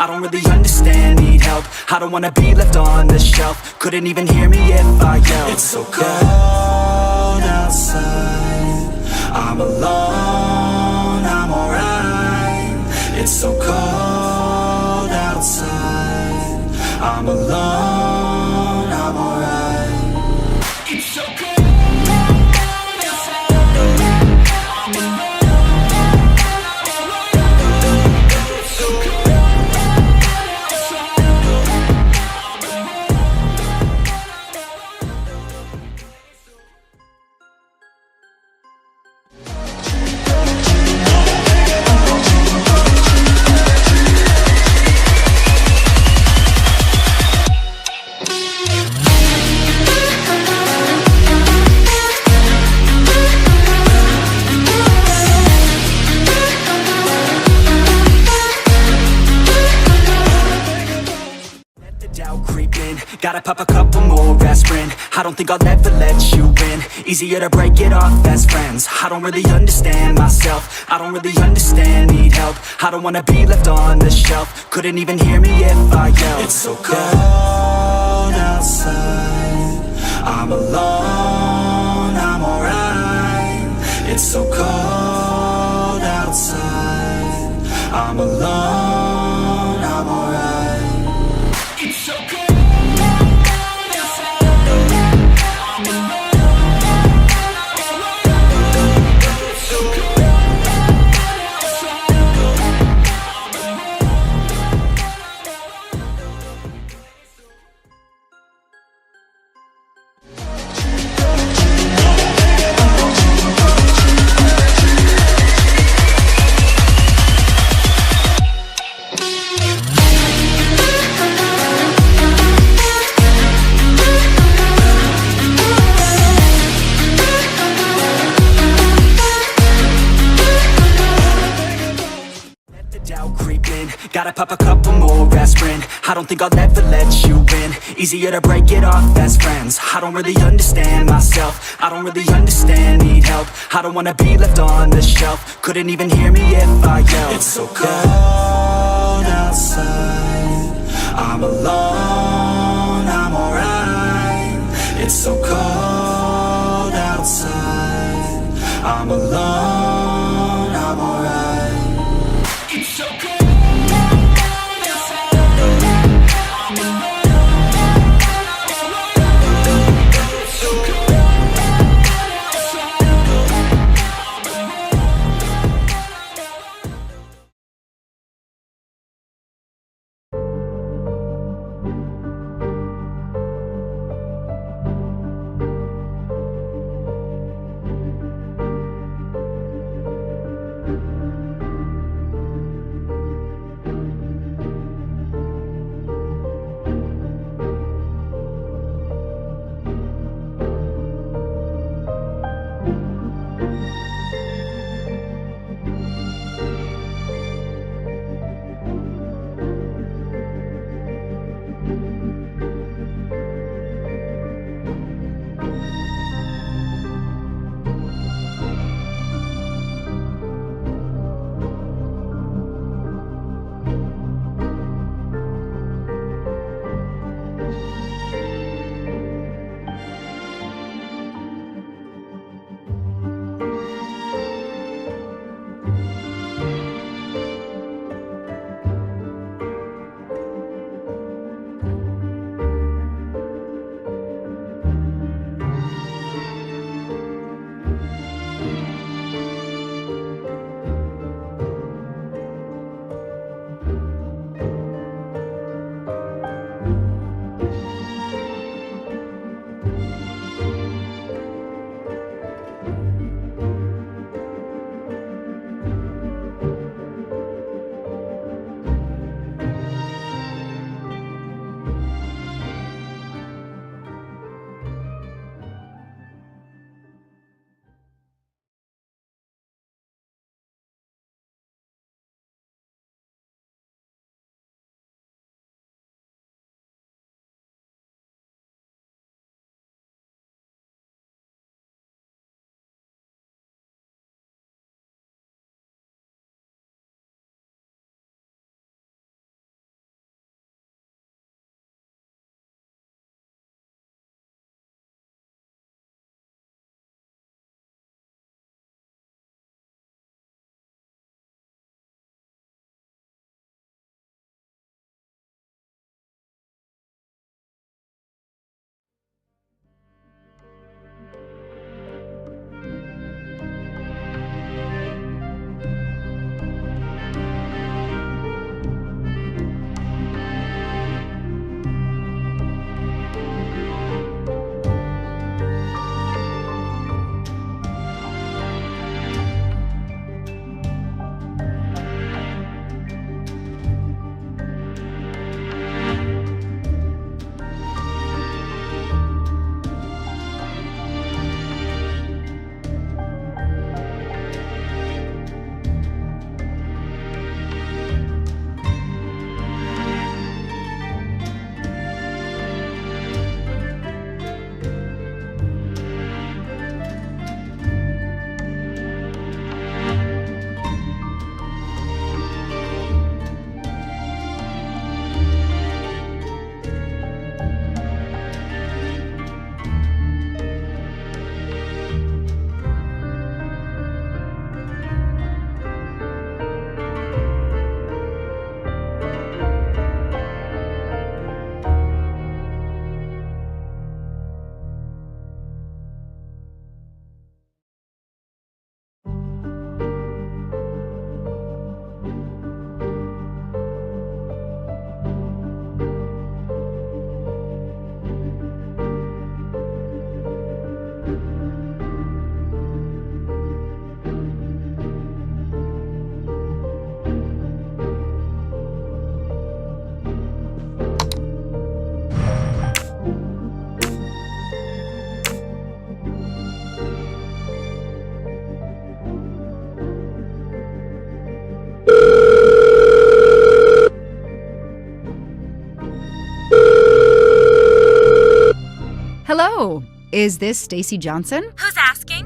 I don't really understand, need help. I don't wanna be left on the shelf. Couldn't even hear me if I yelled. It's so cold outside, I'm alone, I'm alright. It's so cold outside, I'm alone, I'm alright. It's so cold. Gotta pop a couple more aspirin. I don't think I'll ever let you in. Easier to break it off best friends. I don't really understand myself, I don't really understand, need help. I don't wanna be left on the shelf. Couldn't even hear me if I yelled. It's so cold outside, I'm alone, I'm alright. It's so cold outside, I'm alone, I'm alright. It's so cold. Gotta pop a couple more aspirin. I don't think I'll ever let you in. Easier to break it off best friends. I don't really understand myself, I don't really understand, need help. I don't wanna be left on the shelf. Couldn't even hear me if I yelled. It's so cold outside, I'm alone, I'm alright. It's so cold outside, I'm alone, I'm alright. It's so cold. Oh, is this Stacy Johnson? Who's asking?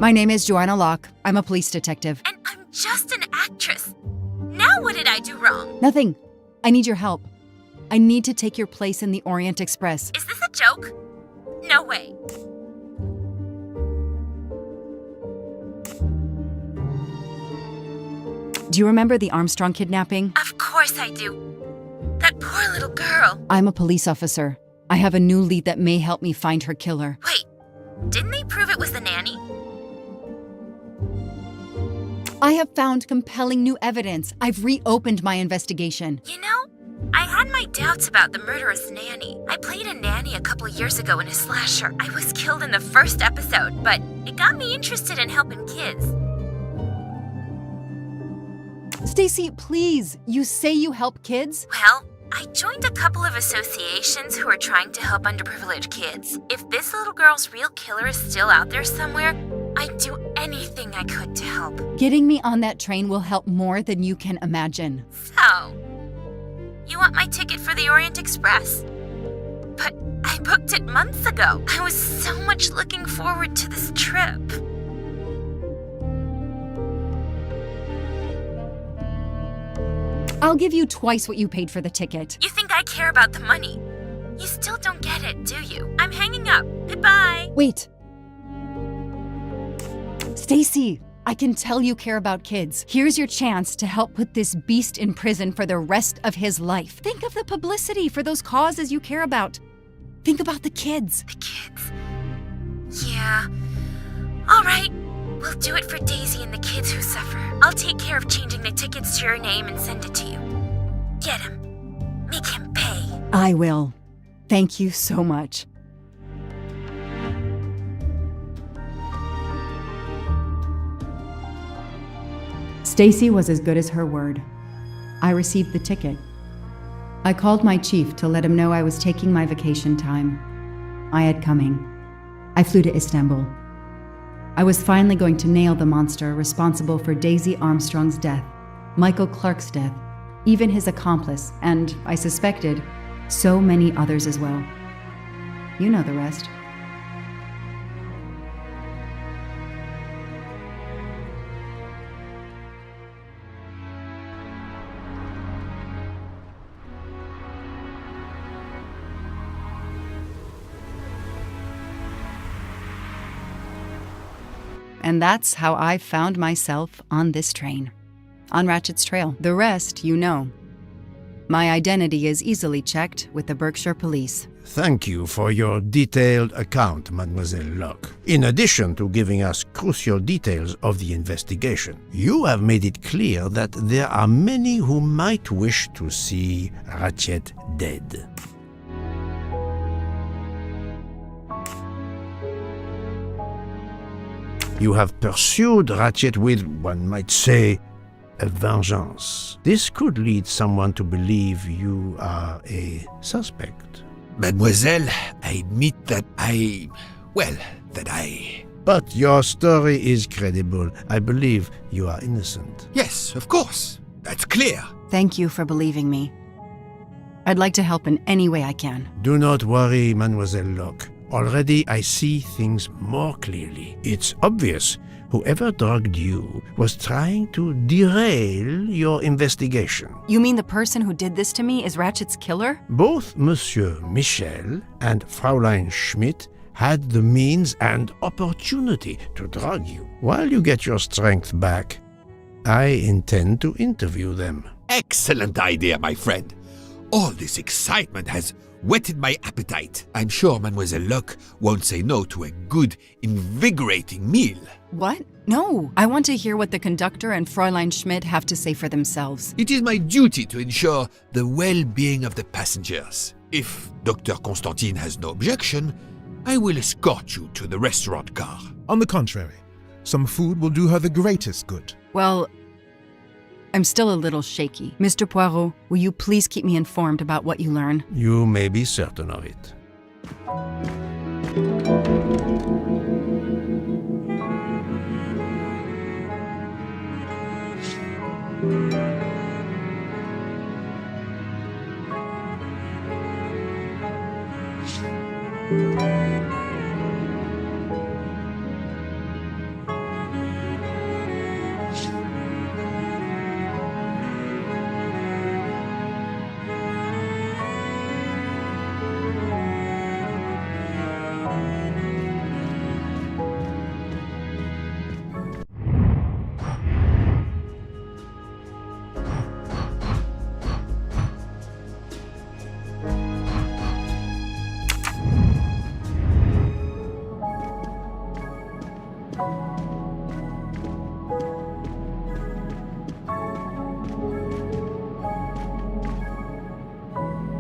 My name is Joanna Locke. I'm a police detective. And I'm just an actress. Now what did I do wrong? Nothing. I need your help. I need to take your place in the Orient Express. Is this a joke? No way. Do you remember the Armstrong kidnapping? Of course I do. That poor little girl. I'm a police officer. I have a new lead that may help me find her killer. Wait, didn't they prove it was the nanny? I have found compelling new evidence. I've reopened my investigation. You know, I had my doubts about the murderous nanny. I played a nanny a couple years ago in a slasher. I was killed in the first episode, but it got me interested in helping kids. Stacy, please, you say you help kids? Well, I joined a couple of associations who are trying to help underprivileged kids. If this little girl's real killer is still out there somewhere, I'd do anything I could to help. Getting me on that train will help more than you can imagine. So, you want my ticket for the Orient Express? But I booked it months ago. I was so much looking forward to this trip. I'll give you twice what you paid for the ticket. You think I care about the money? You still don't get it, do you? I'm hanging up. Goodbye. Wait. Stacy, I can tell you care about kids. Here's your chance to help put this beast in prison for the rest of his life. Think of the publicity for those causes you care about. Think about the kids. The kids. Yeah. All right. We'll do it for Daisy and the kids who suffer. I'll take care of changing the tickets to your name and send it to you. Get him. Make him pay. I will. Thank you so much. Stacy was as good as her word. I received the ticket. I called my chief to let him know I was taking my vacation time. I had coming. I flew to Istanbul. I was finally going to nail the monster responsible for Daisy Armstrong's death, Michael Clark's death, even his accomplice, and, I suspected, so many others as well. You know the rest. And that's how I found myself on this train, on Ratchet's trail. The rest, you know. My identity is easily checked with the Berkshire Police. Thank you for your detailed account, Mademoiselle Locke. In addition to giving us crucial details of the investigation, you have made it clear that there are many who might wish to see Ratchet dead. You have pursued Ratchet with, one might say, a vengeance. This could lead someone to believe you are a suspect. Mademoiselle, I admit that But your story is credible. I believe you are innocent. Yes, of course. That's clear. Thank you for believing me. I'd like to help in any way I can. Do not worry, Mademoiselle Locke. Already I see things more clearly. It's obvious whoever drugged you was trying to derail your investigation. You mean the person who did this to me is Ratchet's killer? Both Monsieur Michel and Fräulein Schmidt had the means and opportunity to drug you. While you get your strength back, I intend to interview them. Excellent idea, my friend. All this excitement has whetted my appetite. I'm sure Mademoiselle Locke won't say no to a good, invigorating meal. What? No. I want to hear what the conductor and Fräulein Schmidt have to say for themselves. It is my duty to ensure the well-being of the passengers. If Dr. Constantine has no objection, I will escort you to the restaurant car. On the contrary, some food will do her the greatest good. Well, I'm still a little shaky. Mr. Poirot, will you please keep me informed about what you learn? You may be certain of it.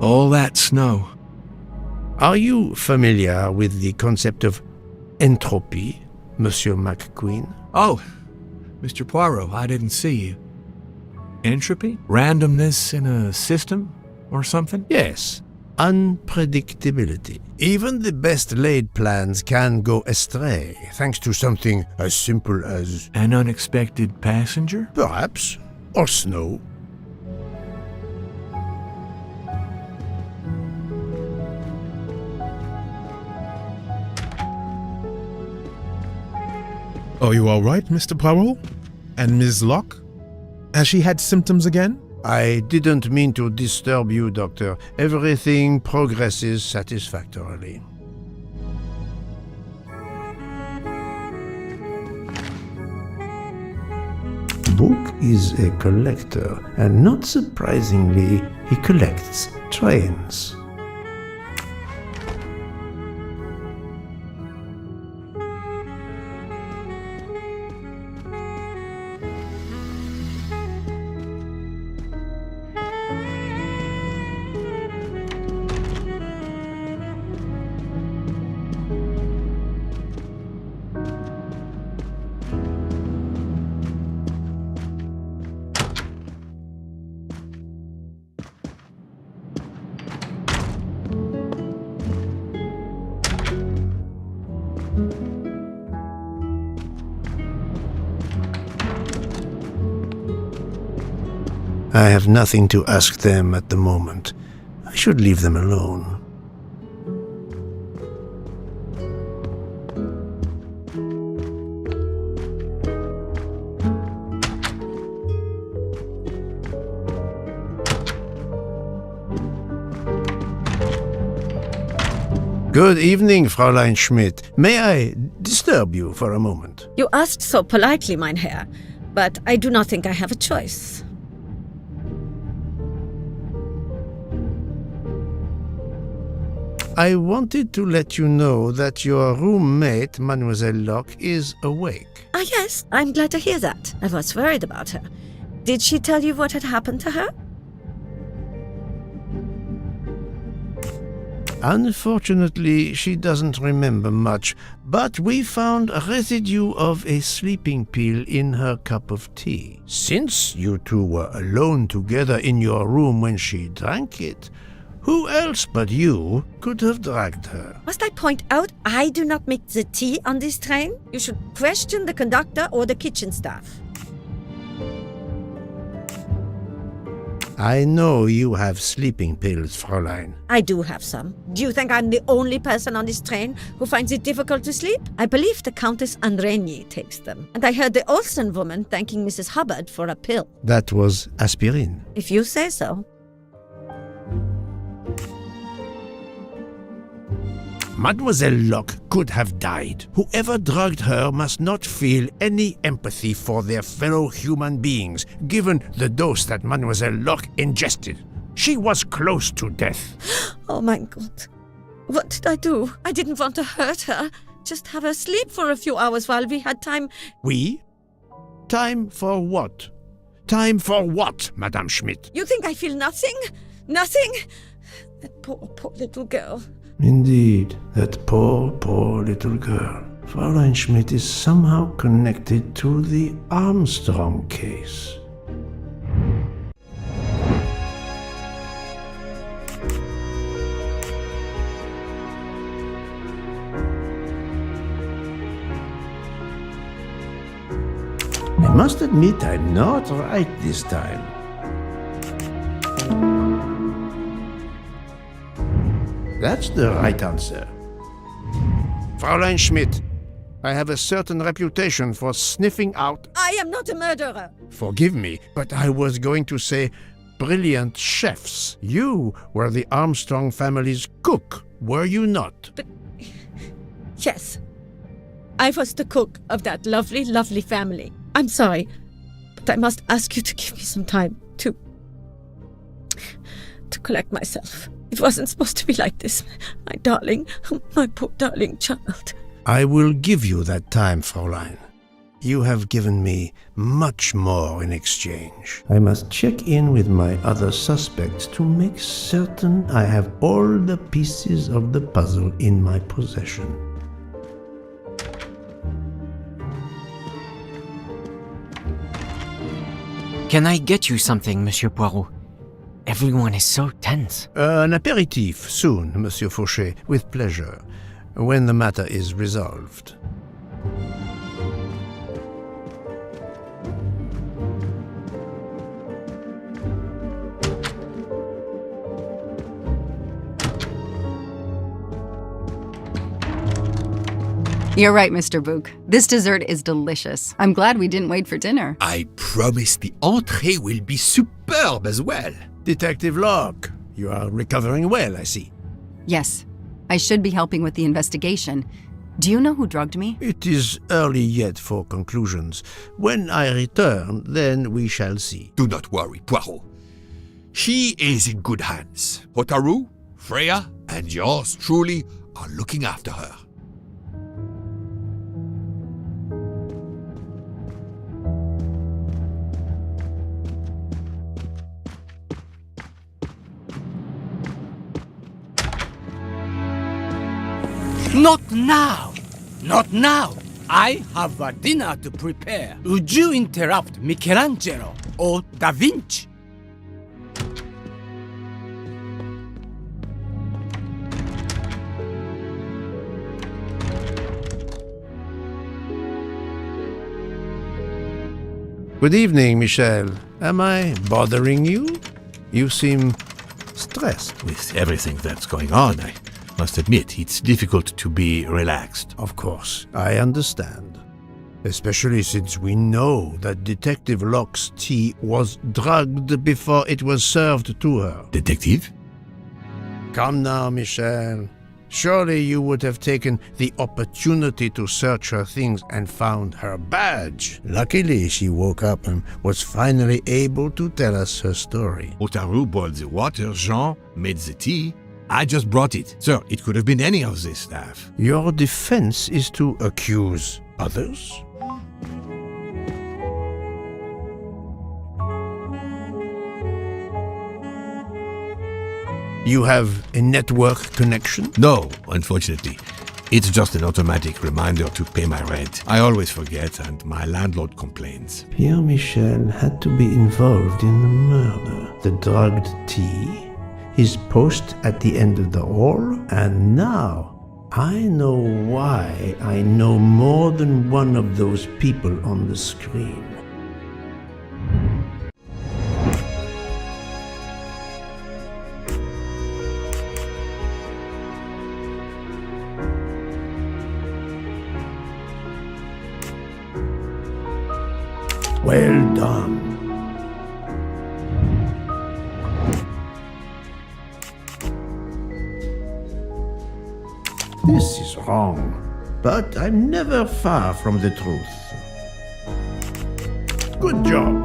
All that snow. Are you familiar with the concept of entropy, Monsieur McQueen? Oh, Mr. Poirot, I didn't see you. Entropy? Randomness in a system or something? Yes, unpredictability. Even the best laid plans can go astray, thanks to something as simple as, An unexpected passenger? perhaps, or snow. Are you all right, Mr. Poirot? And Ms. Locke? Has she had symptoms again? I didn't mean to disturb you, Doctor. Everything progresses satisfactorily. Book is a collector, and not surprisingly, he collects trains. I have nothing to ask them at the moment. I should leave them alone. Good evening, Fräulein Schmidt. May I disturb you for a moment? You asked so politely, mein Herr, but I do not think I have a choice. I wanted to let you know that your roommate, Mademoiselle Locke, is awake. Ah, yes, I'm glad to hear that. I was worried about her. Did she tell you what had happened to her? Unfortunately, she doesn't remember much, but we found a residue of a sleeping pill in her cup of tea. Since you two were alone together in your room when she drank it, who else but you could have dragged her? Must I point out I do not make the tea on this train? You should question the conductor or the kitchen staff. I know you have sleeping pills, Fräulein. I do have some. Do you think I'm the only person on this train who finds it difficult to sleep? I believe the Countess Andreni takes them. And I heard the Olsen woman thanking Mrs. Hubbard for a pill. That was aspirin. If you say so. Mademoiselle Locke could have died. Whoever drugged her must not feel any empathy for their fellow human beings, given the dose that Mademoiselle Locke ingested. She was close to death. Oh my God. What did I do? I didn't want to hurt her. Just have her sleep for a few hours while we had time. We? Time for what? Time for what, Madame Schmidt? You think I feel nothing? Nothing? That poor little girl. Indeed, that poor little girl. Fräulein Schmidt is somehow connected to the Armstrong case. I must admit I'm not right this time. That's the right answer. Fräulein Schmidt, I have a certain reputation for sniffing out... I am not a murderer. Forgive me, but I was going to say brilliant chefs. You were the Armstrong family's cook, were you not? But... yes. I was the cook of that lovely, lovely family. I'm sorry, but I must ask you to give me some time to collect myself. It wasn't supposed to be like this, my darling, my poor darling child. I will give you that time, Fräulein. You have given me much more in exchange. I must check in with my other suspects to make certain I have all the pieces of the puzzle in my possession. Can I get you something, Monsieur Poirot? Everyone is so tense. An aperitif soon, Monsieur Fauchet, with pleasure, when the matter is resolved. You're right, Mr. Book. This dessert is delicious. I'm glad we didn't wait for dinner. I promise the entree will be superb as well. Detective Locke, you are recovering well, I see. Yes, I should be helping with the investigation. Do you know who drugged me? It is early yet for conclusions. When I return, then we shall see. Do not worry, Poirot. She is in good hands. Hotaru, Freya, and yours truly are looking after her. Not now! Not now! I have a dinner to prepare. Would you interrupt Michelangelo or Da Vinci? Good evening, Michel. Am I bothering you? You seem stressed. With everything that's going on, I must admit it's difficult to be relaxed. Of course, I understand. Especially since we know that Detective Locke's tea was drugged before it was served to her. Detective? Come now, Michel. Surely you would have taken the opportunity to search her things and found her badge. Luckily, she woke up and was finally able to tell us her story. Hotaru boiled the water, Jean made the tea. I just brought it. Sir, it could have been any of the staff. Your defense is to accuse others? You have a network connection? No, unfortunately. It's just an automatic reminder to pay my rent. I always forget and my landlord complains. Pierre Michel had to be involved in the murder. The drugged tea, his post at the end of the hall, and now I know why I know more than one of those people on the screen. Well done. This is wrong, but I'm never far from the truth. Good job.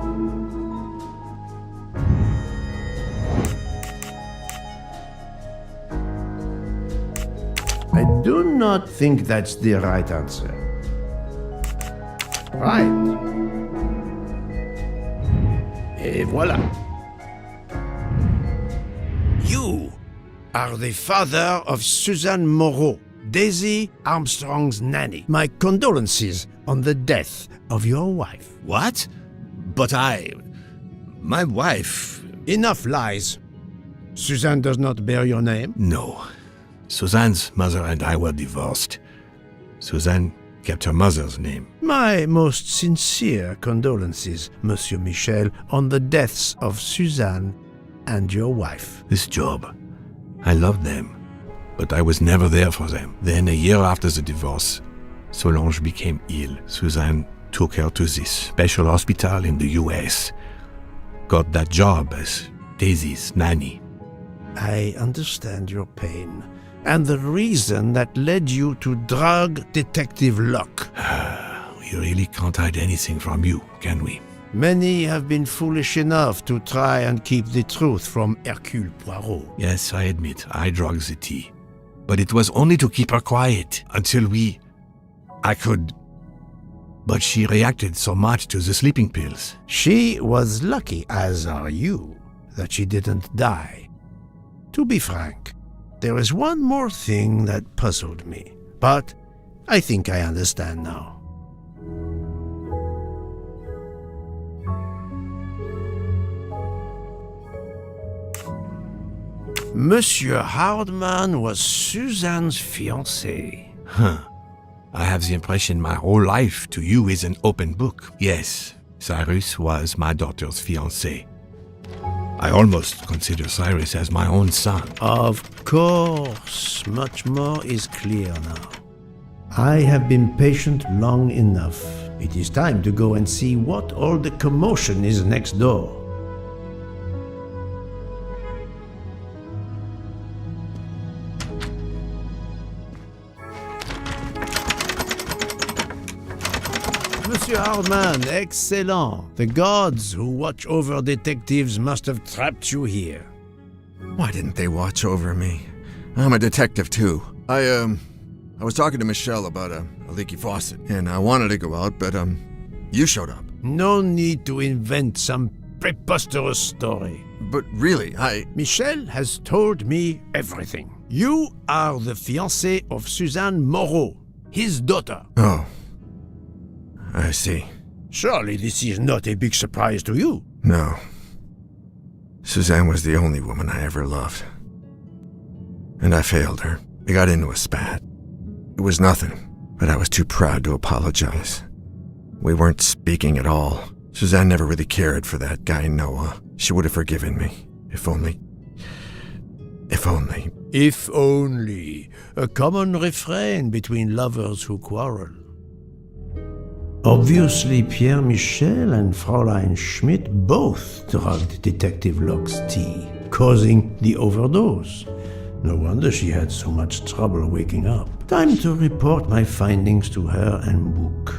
I do not think that's the right answer. Right. Et voilà. You are the father of Suzanne Moreau, Daisy Armstrong's nanny. My condolences on the death of your wife. What? But my wife... Enough lies. Suzanne does not bear your name? No. Suzanne's mother and I were divorced. Suzanne kept her mother's name. My most sincere condolences, Monsieur Michel, on the deaths of Suzanne and your wife. This job, I loved them, but I was never there for them. Then, a year after the divorce, Solange became ill. Suzanne took her to this special hospital in the US. Got that job as Daisy's nanny. I understand your pain, and the reason that led you to drug Detective Locke. We really can't hide anything from you, can we? Many have been foolish enough to try and keep the truth from Hercule Poirot. Yes, I admit, I drugged the tea. But it was only to keep her quiet, until I could But she reacted so much to the sleeping pills. She was lucky, as are you, that she didn't die. To be frank, there is one more thing that puzzled me, but I think I understand now. Monsieur Hardman was Suzanne's fiancé. Huh. I have the impression my whole life to you is an open book. Yes, Cyrus was my daughter's fiancé. I almost consider Cyrus as my own son. Of course, much more is clear now. I have been patient long enough. It is time to go and see what all the commotion is next door. Monsieur Hardman, excellent. The gods who watch over detectives must have trapped you here. Why didn't they watch over me? I'm a detective too. I was talking to Michelle about a leaky faucet, and I wanted to go out, but you showed up. No need to invent some preposterous story. But really, Michelle has told me everything. You are the fiancé of Suzanne Moreau, his daughter. Oh. I see. Surely this is not a big surprise to you. No. Suzanne was the only woman I ever loved. And I failed her. We got into a spat. It was nothing, but I was too proud to apologize. We weren't speaking at all. Suzanne never really cared for that guy Noah. She would have forgiven me. If only. If only. If only. A common refrain between lovers who quarrel. Obviously, Pierre Michel and Fräulein Schmidt both drugged Detective Locke's tea, causing the overdose. No wonder she had so much trouble waking up. Time to report my findings to her and book.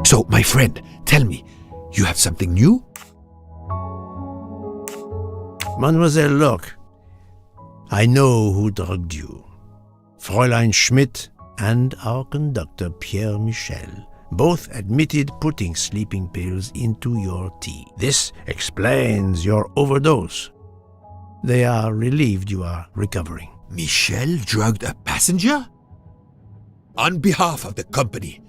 So, my friend, tell me, you have something new? Mademoiselle Locke, I know who drugged you. Fräulein Schmidt and our conductor Pierre Michel both admitted putting sleeping pills into your tea. This explains your overdose. They are relieved you are recovering. Michel drugged a passenger? On behalf of the company,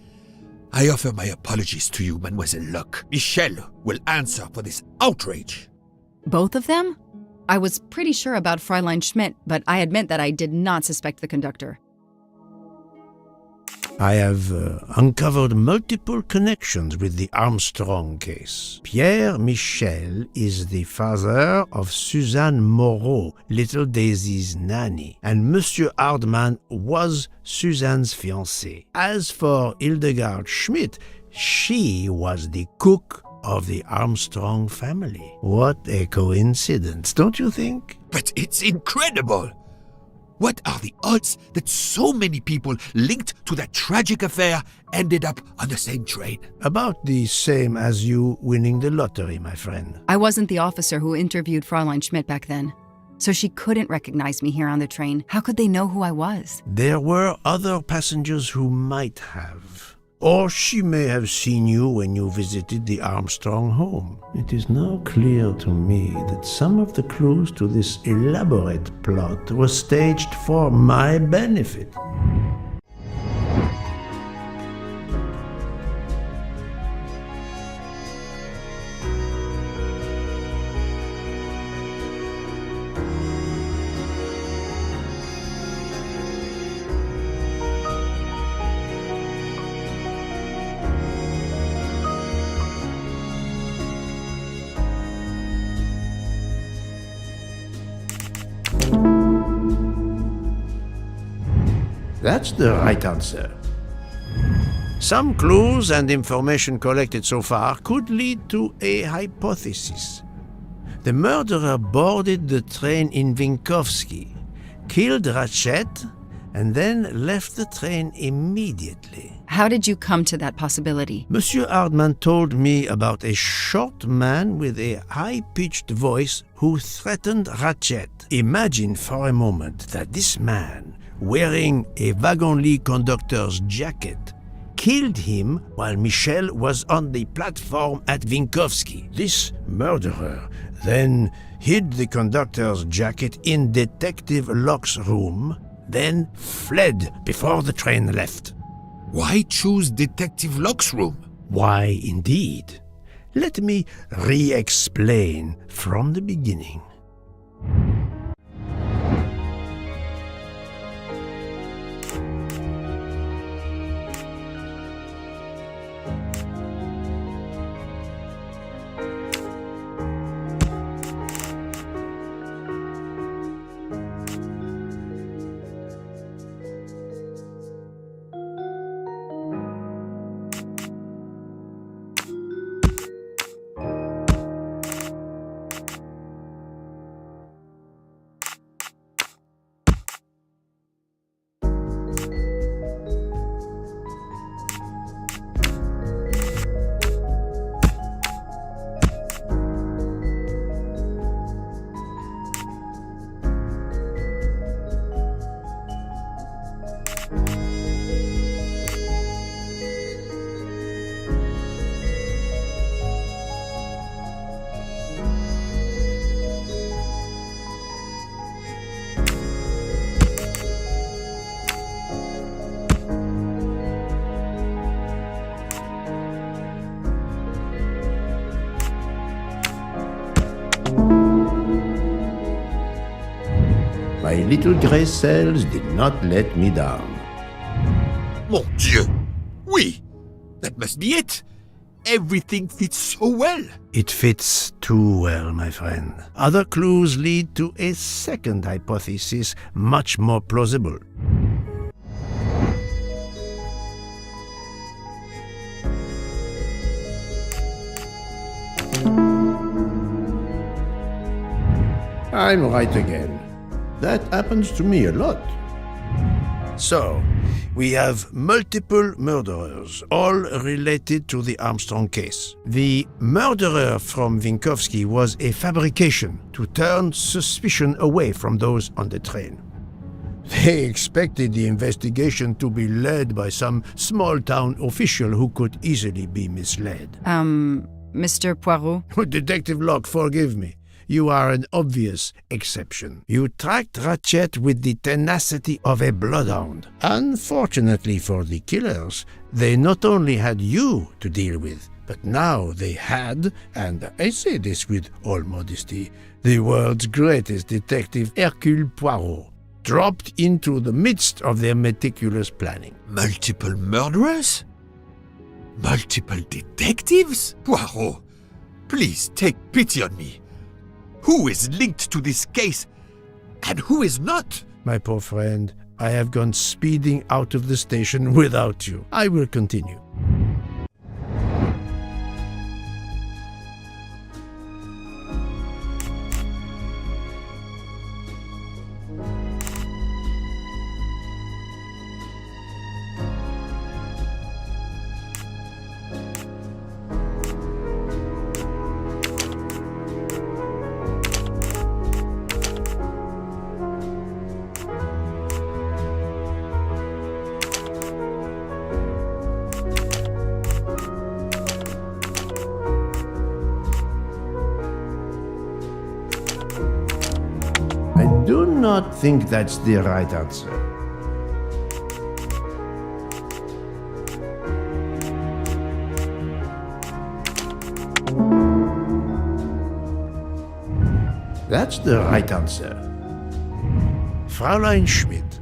I offer my apologies to you, Mademoiselle Locke. Michel will answer for this outrage. Both of them? I was pretty sure about Fräulein Schmidt, but I admit that I did not suspect the conductor. I have uncovered multiple connections with the Armstrong case. Pierre Michel is the father of Suzanne Moreau, little Daisy's nanny, and Monsieur Hardman was Suzanne's fiancé. As for Hildegard Schmidt, she was the cook of the Armstrong family. What a coincidence, don't you think? But it's incredible! What are the odds that so many people linked to that tragic affair ended up on the same train? About the same as you winning the lottery, my friend. I wasn't the officer who interviewed Fräulein Schmidt back then, so she couldn't recognize me here on the train. How could they know who I was? There were other passengers who might have. Or she may have seen you when you visited the Armstrong home. It is now clear to me that some of the clues to this elaborate plot were staged for my benefit. That's the right answer. Some clues and information collected so far could lead to a hypothesis. The murderer boarded the train in Vinkovsky, killed Ratchet, and then left the train immediately. How did you come to that possibility? Monsieur Hardman told me about a short man with a high-pitched voice who threatened Ratchet. Imagine for a moment that this man, wearing a wagon-lit conductor's jacket, killed him while Michel was on the platform at Vinkovsky. This murderer then hid the conductor's jacket in Detective Locke's room, then fled before the train left. Why choose Detective Locke's room? Why, indeed. Let me re-explain from the beginning. My little grey cells did not let me down. Mon Dieu! Oui! That must be it! Everything fits so well! It fits too well, my friend. Other clues lead to a second hypothesis, much more plausible. I'm right again. That happens to me a lot. So, we have multiple murderers, all related to the Armstrong case. The murderer from Vinkovsky was a fabrication to turn suspicion away from those on the train. They expected the investigation to be led by some small-town official who could easily be misled. Mr. Poirot? Detective Locke, forgive me. You are an obvious exception. You tracked Ratchet with the tenacity of a bloodhound. Unfortunately for the killers, they not only had you to deal with, but now they had, and I say this with all modesty, the world's greatest detective, Hercule Poirot, dropped into the midst of their meticulous planning. Multiple murderers? Multiple detectives? Poirot, please take pity on me. Who is linked to this case, and who is not? My poor friend, I have gone speeding out of the station without you. I will continue. I do not think that's the right answer. That's the right answer. Fräulein Schmidt,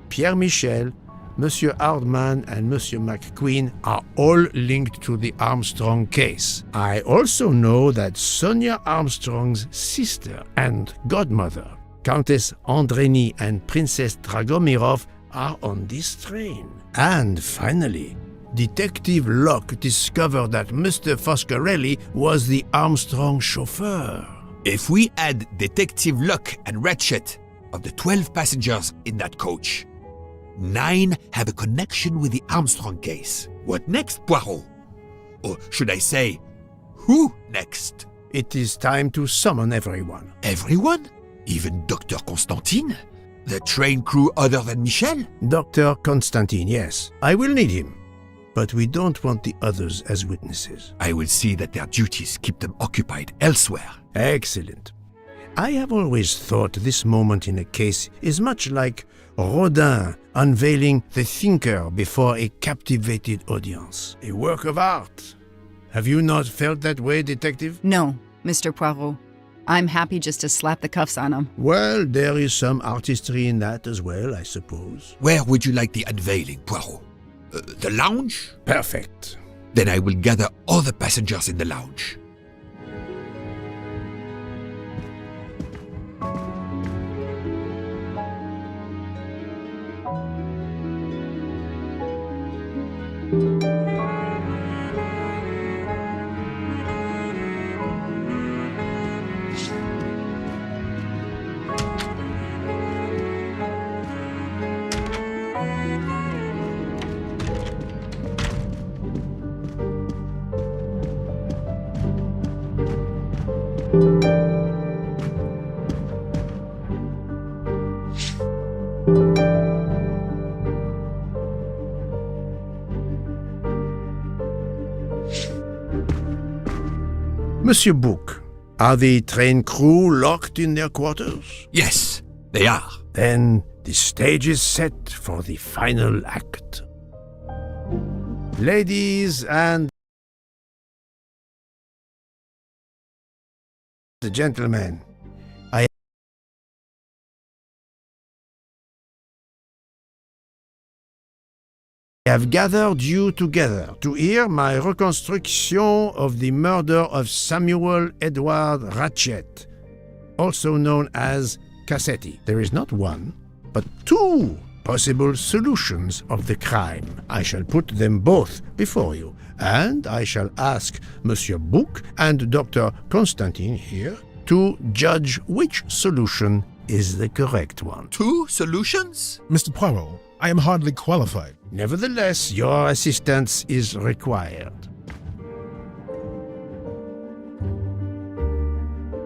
Pierre Michel, Monsieur Hardman and Monsieur McQueen are all linked to the Armstrong case. I also know that Sonia Armstrong's sister and godmother, Countess Andreni and Princess Dragomirov, are on this train. And finally, Detective Locke discovered that Mr. Foscarelli was the Armstrong chauffeur. If we add Detective Locke and Ratchet, of the 12 passengers in that coach, 9 have a connection with the Armstrong case. What next, Poirot? Or should I say, who next? It is time to summon everyone. Everyone? Even Dr. Constantine? The train crew other than Michel? Dr. Constantine, yes. I will need him. But we don't want the others as witnesses. I will see that their duties keep them occupied elsewhere. Excellent. I have always thought this moment in a case is much like Rodin unveiling the thinker before a captivated audience. A work of art. Have you not felt that way, Detective? No, Mr. Poirot. I'm happy just to slap the cuffs on him. Well, there is some artistry in that as well, I suppose. Where would you like the unveiling, Poirot? The lounge? Perfect. Then I will gather all the passengers in the lounge. Monsieur Bouc, are the train crew locked in their quarters? Yes, they are. Then the stage is set for the final act. Ladies and the gentlemen, I have gathered you together to hear my reconstruction of the murder of Samuel Edward Ratchet, also known as Cassetti. There is not one, but 2 possible solutions of the crime. I shall put them both before you, and I shall ask Monsieur Bouc and Dr. Constantine here to judge which solution is the correct one. 2 solutions? Mr. Poirot, I am hardly qualified. Nevertheless, your assistance is required.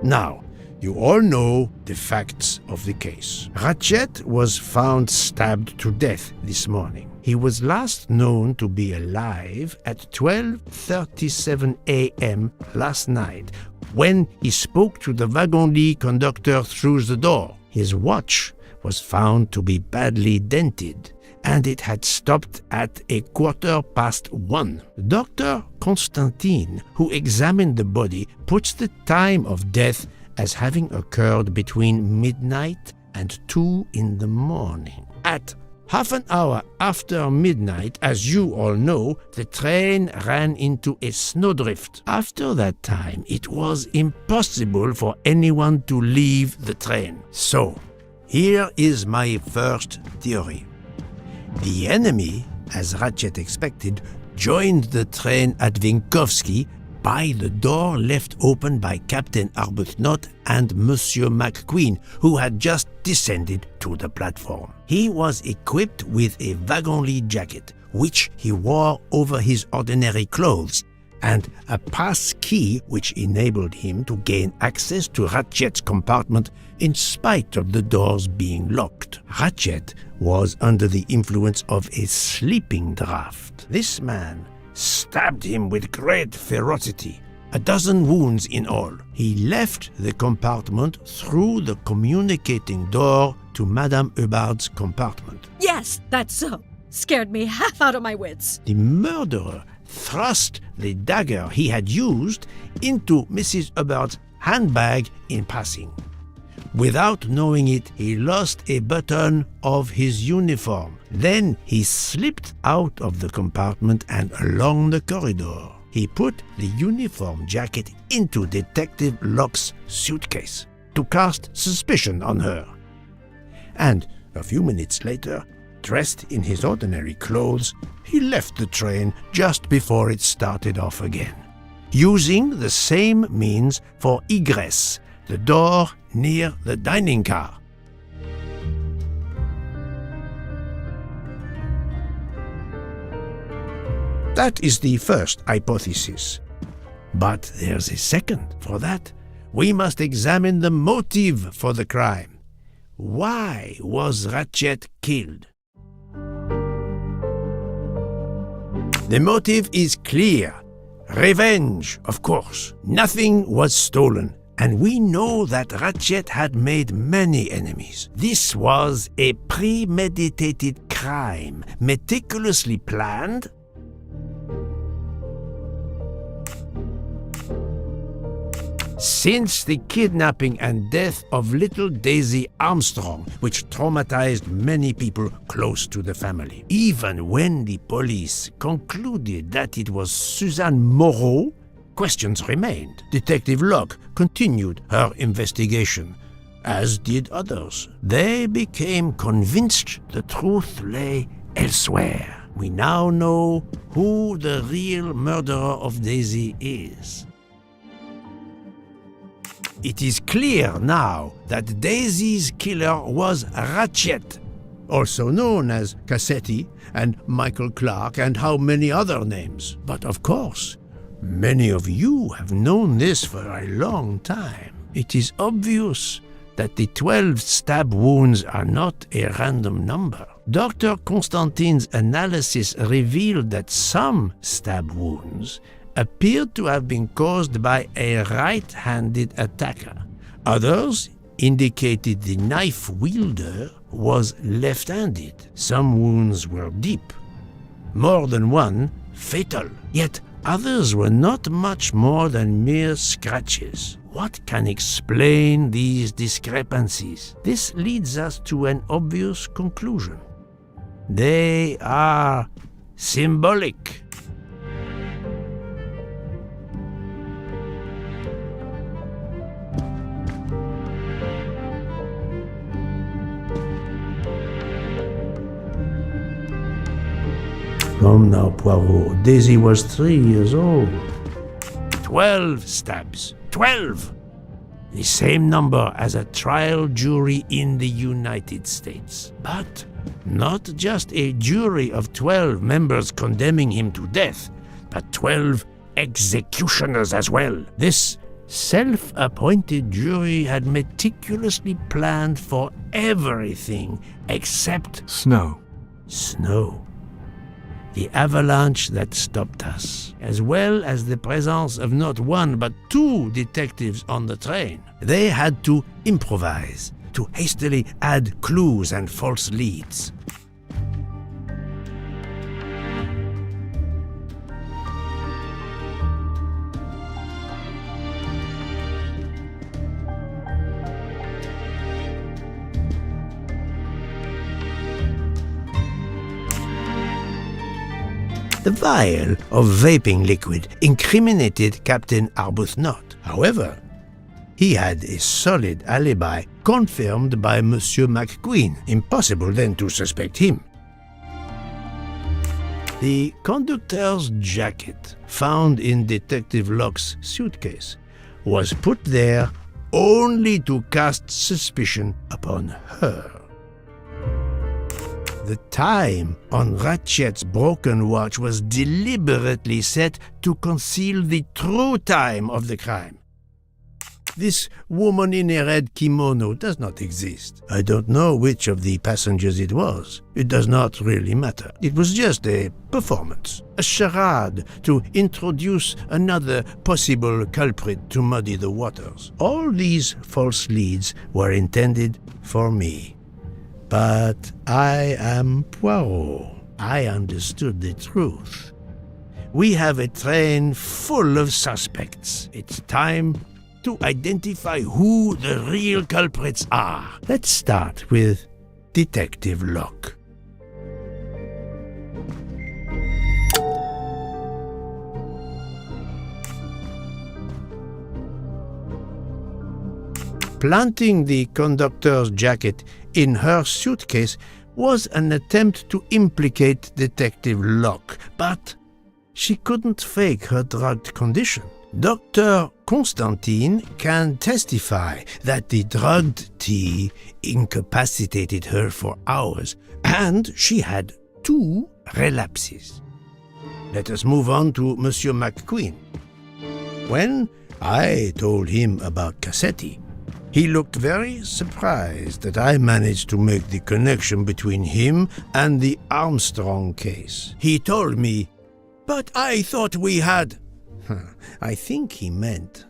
Now, you all know the facts of the case. Ratchet was found stabbed to death this morning. He was last known to be alive at 12:37 a.m. last night, when he spoke to the wagon-lit conductor through the door. His watch was found to be badly dented, and it had stopped at 1:15. Dr. Constantine, who examined the body, puts the time of death as having occurred between midnight and 2 in the morning. At half an hour after midnight, as you all know, the train ran into a snowdrift. After that time, it was impossible for anyone to leave the train. So, here is my first theory. The enemy, as Ratchet expected, joined the train at Vinkovsky by the door left open by Captain Arbuthnot and Monsieur McQueen, who had just descended to the platform. He was equipped with a wagon-lit jacket, which he wore over his ordinary clothes, and a pass key which enabled him to gain access to Ratchet's compartment in spite of the doors being locked. Ratchet was under the influence of a sleeping draught. This man stabbed him with great ferocity, 12 wounds in all. He left the compartment through the communicating door to Madame Hubbard's compartment. Yes, that's so. Scared me half out of my wits. The murderer thrust the dagger he had used into Mrs. Hubbard's handbag in passing. Without knowing it, he lost a button of his uniform. Then he slipped out of the compartment and along the corridor. He put the uniform jacket into Detective Locke's suitcase to cast suspicion on her. And a few minutes later, Dressed in his ordinary clothes, he left the train just before it started off again, using the same means for egress, the door near the dining car. That is the first hypothesis. But there's a second. For that, we must examine the motive for the crime. Why was Ratchet killed? The motive is clear. Revenge, of course. Nothing was stolen, and we know that Ratchet had made many enemies. This was a premeditated crime, meticulously planned. Since the kidnapping and death of little Daisy Armstrong, which traumatized many people close to the family. Even when the police concluded that it was Suzanne Moreau, questions remained. Detective Locke continued her investigation, as did others. They became convinced the truth lay elsewhere. We now know who the real murderer of Daisy is. It is clear now that Daisy's killer was Ratchet, also known as Cassetti and Michael Clark and how many other names. But of course, many of you have known this for a long time. It is obvious that the 12 stab wounds are not a random number. Dr. Constantine's analysis revealed that some stab wounds appeared to have been caused by a right-handed attacker. Others indicated the knife wielder was left-handed. Some wounds were deep, more than one fatal, yet others were not much more than mere scratches. What can explain these discrepancies? This leads us to an obvious conclusion. They are symbolic. Come now, Poirot. Daisy was 3 years old. 12 stabs. 12! The same number as a trial jury in the United States. But not just a jury of 12 members condemning him to death, but 12 executioners as well. This self-appointed jury had meticulously planned for everything except Snow. Snow. The avalanche that stopped us, as well as the presence of not one but 2 detectives on the train. They had to improvise, to hastily add clues and false leads. The vial of vaping liquid incriminated Captain Arbuthnot. However, he had a solid alibi confirmed by Monsieur McQueen. Impossible then to suspect him. The conductor's jacket, found in Detective Locke's suitcase, was put there only to cast suspicion upon her. The time on Ratchet's broken watch was deliberately set to conceal the true time of the crime. This woman in a red kimono does not exist. I don't know which of the passengers it was. It does not really matter. It was just a performance, a charade to introduce another possible culprit to muddy the waters. All these false leads were intended for me. But I am Poirot. I understood the truth. We have a train full of suspects. It's time to identify who the real culprits are. Let's start with Detective Locke. Planting the conductor's jacket in her suitcase was an attempt to implicate Detective Locke, but she couldn't fake her drugged condition. Dr. Constantine can testify that the drugged tea incapacitated her for hours, and she had 2 relapses. Let us move on to Monsieur McQueen. When I told him about Cassetti, he looked very surprised that I managed to make the connection between him and the Armstrong case. He told me, "But I thought we had..." I think he meant...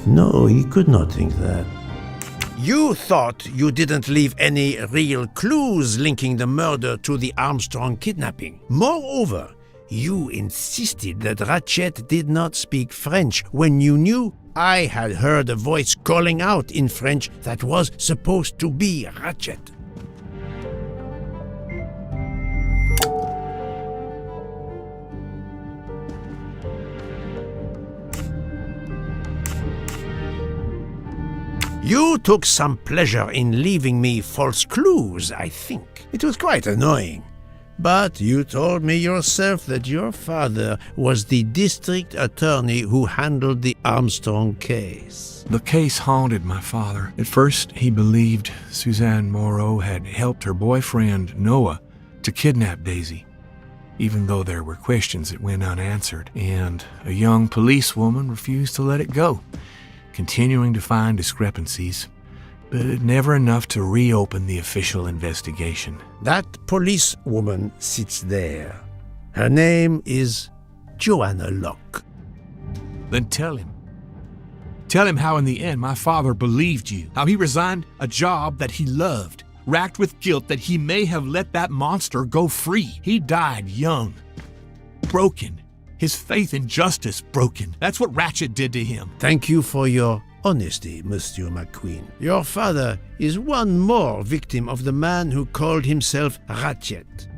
No, he could not think that. You thought you didn't leave any real clues linking the murder to the Armstrong kidnapping. Moreover, you insisted that Ratchet did not speak French when you knew I had heard a voice calling out in French that was supposed to be Ratchet. You took some pleasure in leaving me false clues, I think. It was quite annoying. But you told me yourself that your father was the district attorney who handled the Armstrong case. The case haunted my father. At first, he believed Suzanne Moreau had helped her boyfriend, Noah, to kidnap Daisy, even though there were questions that went unanswered, and a young policewoman refused to let it go, continuing to find discrepancies, but never enough to reopen the official investigation. That policewoman sits there. Her name is Joanna Locke. Then tell him. Tell him how in the end my father believed you, how he resigned a job that he loved, racked with guilt that he may have let that monster go free. He died young, broken, his faith in justice broken. That's what Ratchet did to him. Thank you for your honesty, Monsieur McQueen. Your father is one more victim of the man who called himself Ratchet.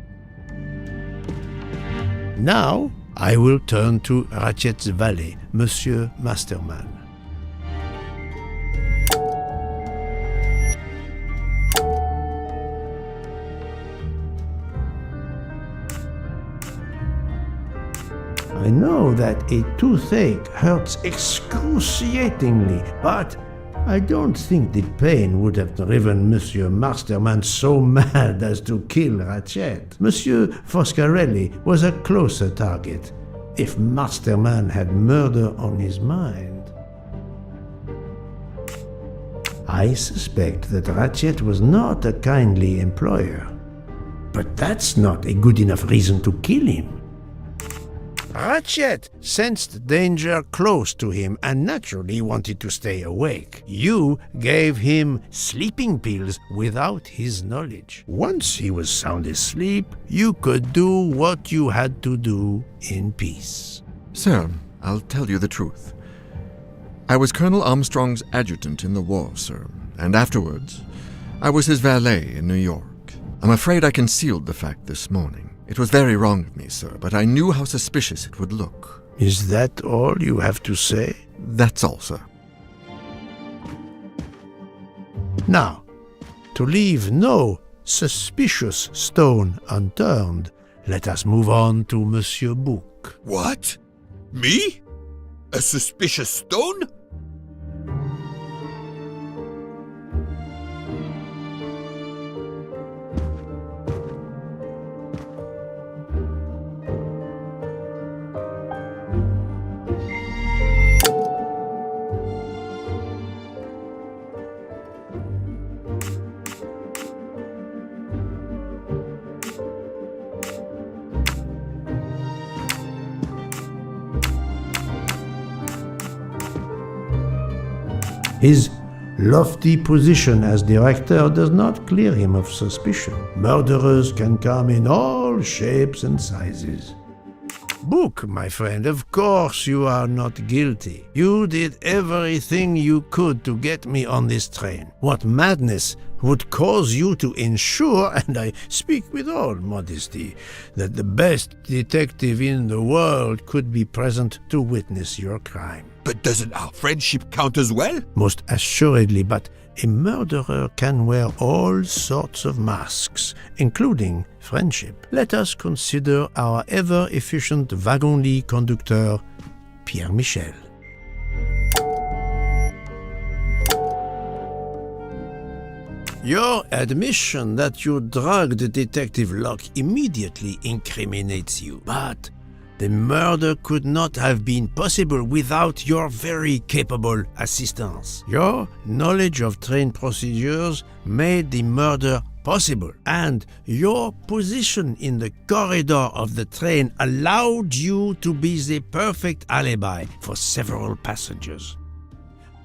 Now, I will turn to Ratchet's valet, Monsieur Masterman. I know that a toothache hurts excruciatingly, but I don't think the pain would have driven Monsieur Masterman so mad as to kill Ratchet. Monsieur Foscarelli was a closer target, if Masterman had murder on his mind. I suspect that Ratchet was not a kindly employer, but that's not a good enough reason to kill him. Ratchet sensed danger close to him and naturally wanted to stay awake. You gave him sleeping pills without his knowledge. Once he was sound asleep, you could do what you had to do in peace. Sir, I'll tell you the truth. I was Colonel Armstrong's adjutant in the war, sir, and afterwards, I was his valet in New York. I'm afraid I concealed the fact this morning. It was very wrong of me, sir, but I knew how suspicious it would look. Is that all you have to say? That's all, sir. Now, to leave no suspicious stone unturned, let us move on to Monsieur Bouc. What? Me? A suspicious stone? His lofty position as director does not clear him of suspicion. Murderers can come in all shapes and sizes. book, my friend. Of course you are not guilty. You did everything you could to get me on this train. What madness would cause you to ensure, and I speak with all modesty, that the best detective in the world could be present to witness your crime? But doesn't our friendship count as well? Most assuredly, but a murderer can wear all sorts of masks, including friendship. Let us consider our ever-efficient wagon-lit conductor, Pierre Michel. Your admission that you drugged Detective Locke immediately incriminates you, but the murder could not have been possible without your very capable assistance. Your knowledge of train procedures made the murder possible, and your position in the corridor of the train allowed you to be the perfect alibi for several passengers.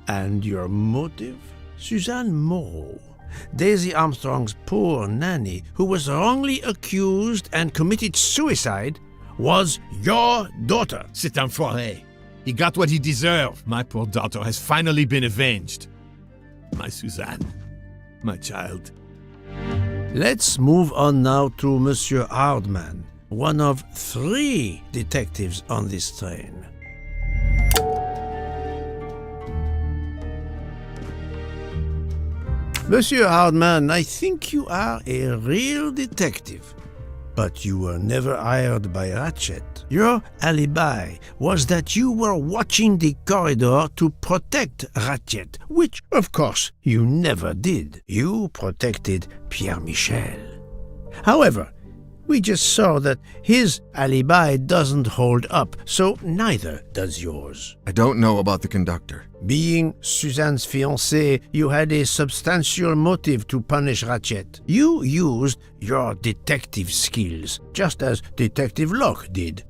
And your motive? Suzanne Moreau, Daisy Armstrong's poor nanny, who was wrongly accused and committed suicide, was your daughter. C'est un foiré. He got what he deserved. My poor daughter has finally been avenged. My Suzanne. My child. Let's move on now to Monsieur Hardman, one of 3 detectives on this train. Monsieur Hardman, I think you are a real detective. But you were never hired by Ratchet. Your alibi was that you were watching the corridor to protect Ratchet, which, of course, you never did. You protected Pierre Michel. However, we just saw that his alibi doesn't hold up, so neither does yours. I don't know about the conductor. Being Suzanne's fiancé, you had a substantial motive to punish Ratchet. You used your detective skills, just as Detective Locke did,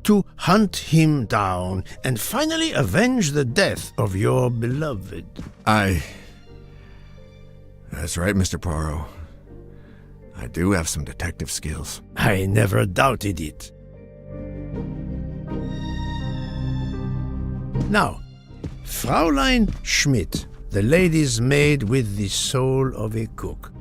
to hunt him down and finally avenge the death of your beloved. That's right, Mr. Poirot. I do have some detective skills. I never doubted it. Now, Fraulein Schmidt, the lady's maid with the soul of a cook.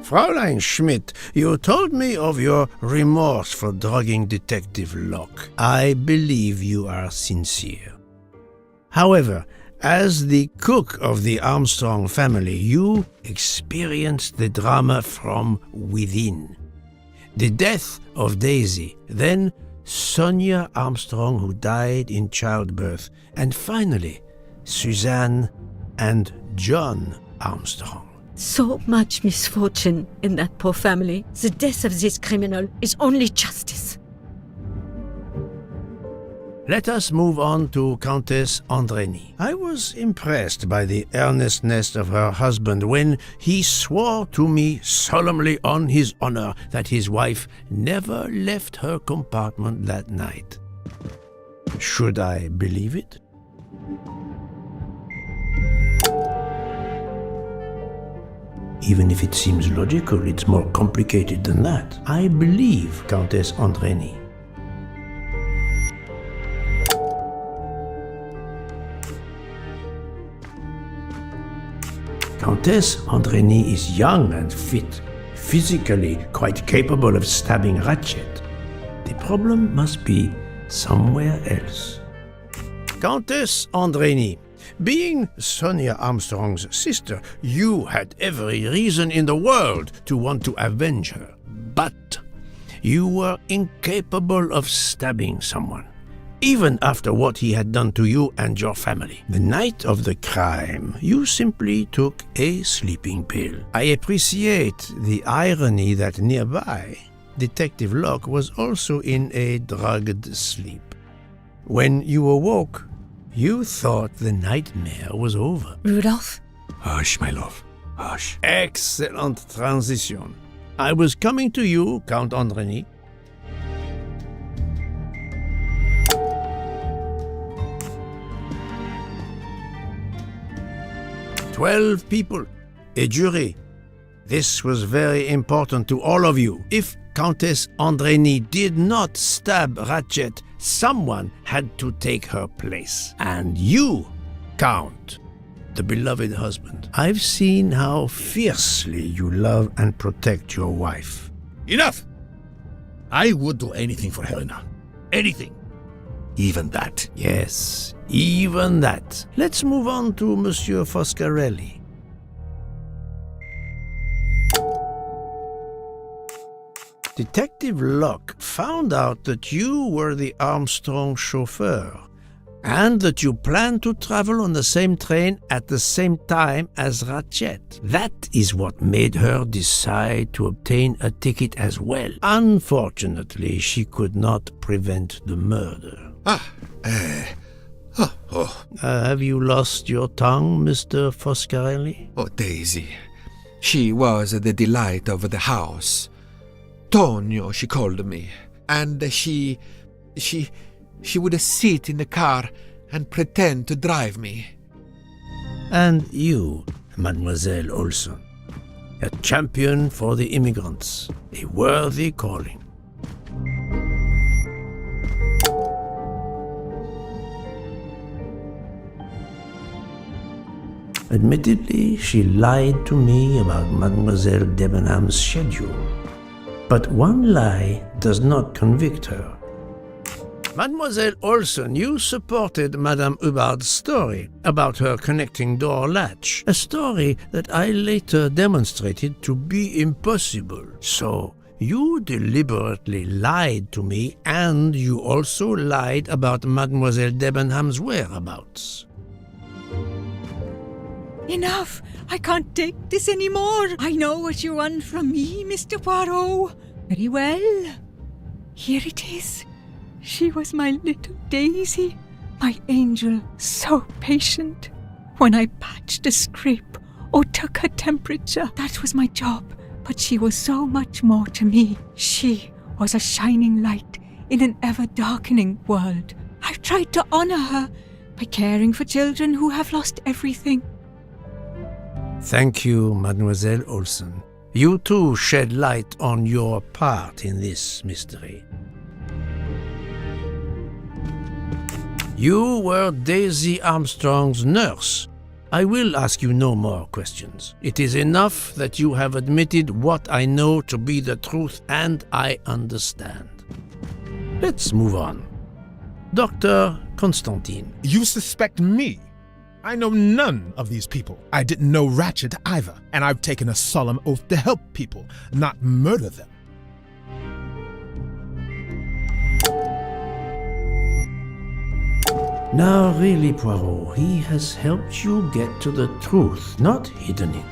Fraulein Schmidt, you told me of your remorse for drugging Detective Locke. I believe you are sincere. However, as the cook of the Armstrong family, you experienced the drama from within. The death of Daisy, then Sonia Armstrong, who died in childbirth, and finally, Suzanne and John Armstrong. So much misfortune in that poor family. The death of this criminal is only justice. Let us move on to Countess Andrény. I was impressed by the earnestness of her husband when he swore to me solemnly on his honor that his wife never left her compartment that night. Should I believe it? Even if it seems logical, it's more complicated than that. I believe Countess Andrény. Countess Andrény is young and fit, physically quite capable of stabbing Ratchet. The problem must be somewhere else. Countess Andrény, being Sonia Armstrong's sister, you had every reason in the world to want to avenge her. But you were incapable of stabbing someone, even after what he had done to you and your family. The night of the crime, you simply took a sleeping pill. I appreciate the irony that nearby, Detective Locke was also in a drugged sleep. When you awoke, you thought the nightmare was over. Rudolph? Hush, my love. Hush. Excellent transition. I was coming to you, Count Andrény. "12 people, a jury, This was very important to all of you. If Countess Andrény did not stab Ratchet, someone had to take her place. And you, Count, the beloved husband, I've seen how fiercely you love and protect your wife. Enough! I would do anything for Helena. Anything. Even that. Yes, even that. Let's move on to Monsieur Foscarelli. Detective Locke found out that you were the Armstrong chauffeur and that you planned to travel on the same train at the same time as Ratchet. That is what made her decide to obtain a ticket as well. Unfortunately, she could not prevent the murder. Have you lost your tongue, Mr. Foscarelli? Oh, Daisy. She was the delight of the house. Tonio, she called me. And she would sit in the car and pretend to drive me. And you, Mademoiselle Olson, a champion for the immigrants, a worthy calling. Admittedly, she lied to me about Mademoiselle Debenham's schedule. But one lie does not convict her. Mademoiselle Olson, you supported Madame Hubbard's story about her connecting door latch, a story that I later demonstrated to be impossible. So, you deliberately lied to me, and you also lied about Mademoiselle Debenham's whereabouts. Enough! I can't take this anymore! I know what you want from me, Mr. Poirot. Very well. Here it is. She was my little Daisy, my angel, so patient. When I patched a scrape or took her temperature, that was my job. But she was so much more to me. She was a shining light in an ever-darkening world. I've tried to honor her by caring for children who have lost everything. Thank you, Mademoiselle Olson. You too shed light on your part in this mystery. You were Daisy Armstrong's nurse. I will ask you no more questions. It is enough that you have admitted what I know to be the truth, and I understand. Let's move on. Dr. Constantine. You suspect me? I know none of these people. I didn't know Ratchet either, and I've taken a solemn oath to help people, not murder them. Now really, Poirot, he has helped you get to the truth, not hidden it.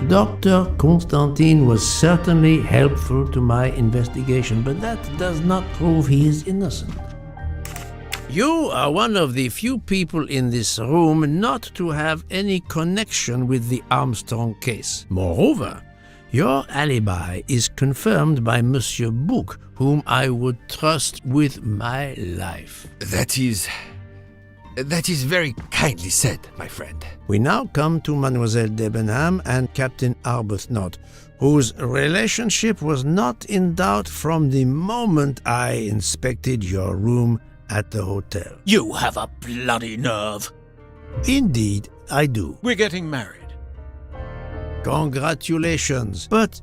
Dr. Constantine was certainly helpful to my investigation, but that does not prove he is innocent. You are one of the few people in this room not to have any connection with the Armstrong case. Moreover, your alibi is confirmed by Monsieur Bouc, whom I would trust with my life. That is very kindly said, my friend. We now come to Mademoiselle Debenham and Captain Arbuthnot, whose relationship was not in doubt from the moment I inspected your room at the hotel. You have a bloody nerve. Indeed, I do. We're getting married. Congratulations. But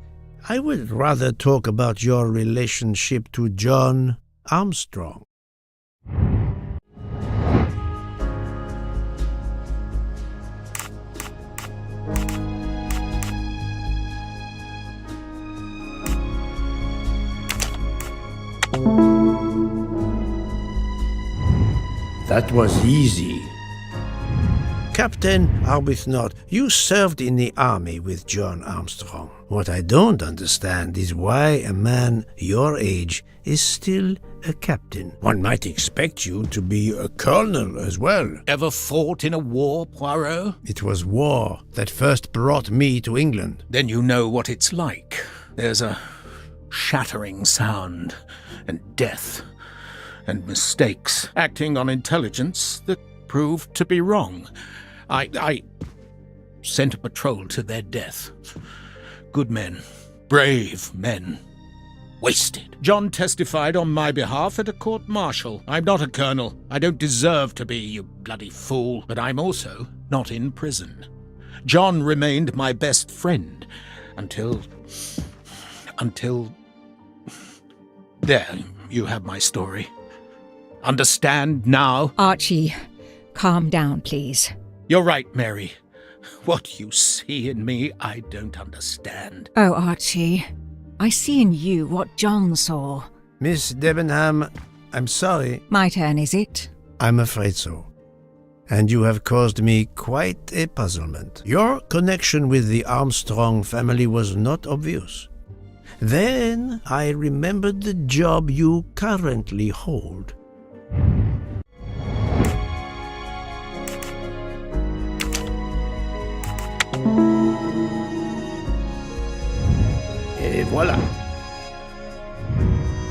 I would rather talk about your relationship to John Armstrong. That was easy. Captain Arbuthnot, you served in the army with John Armstrong. What I don't understand is why a man your age is still a captain. One might expect you to be a colonel as well. Ever fought in a war, Poirot? It was war that first brought me to England. Then you know what it's like. There's a shattering sound and death and mistakes, acting on intelligence that proved to be wrong. I sent a patrol to their death. Good men, brave men, wasted. John testified on my behalf at a court-martial. I'm not a colonel. I don't deserve to be, you bloody fool. But I'm also not in prison. John remained my best friend until... There, you have my story. Understand now? Archie, calm down, please. You're right, Mary. What you see in me, I don't understand. Oh, Archie, I see in you what John saw. Miss Debenham, I'm sorry. My turn, is it? I'm afraid so. And you have caused me quite a puzzlement. Your connection with the Armstrong family was not obvious. Then I remembered the job you currently hold. Et voilà.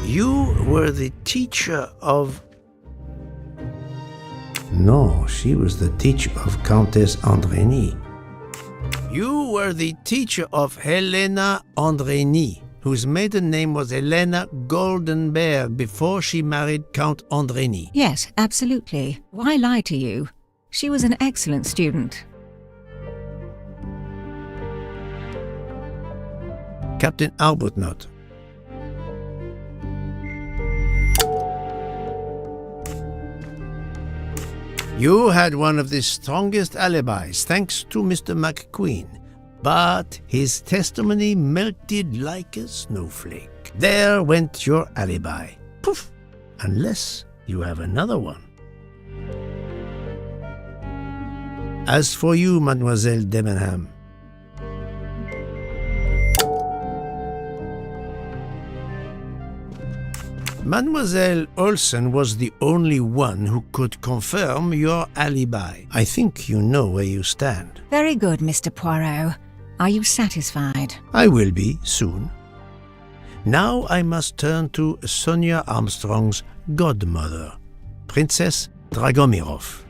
You were the teacher of... No, she was the teacher of Countess Andrény. You were the teacher of Helena Andrény, whose maiden name was Helena Goldenberg before she married Count Andrény. Yes, absolutely. Why lie to you? She was an excellent student. Captain Arbuthnot. You had one of the strongest alibis, thanks to Mr. McQueen, but his testimony melted like a snowflake. There went your alibi. Poof! Unless you have another one. As for you, Mademoiselle Debenham, Mademoiselle Olsen was the only one who could confirm your alibi. I think you know where you stand. Very good, Mr. Poirot. Are you satisfied? I will be soon. Now I must turn to Sonia Armstrong's godmother, Princess Dragomirov.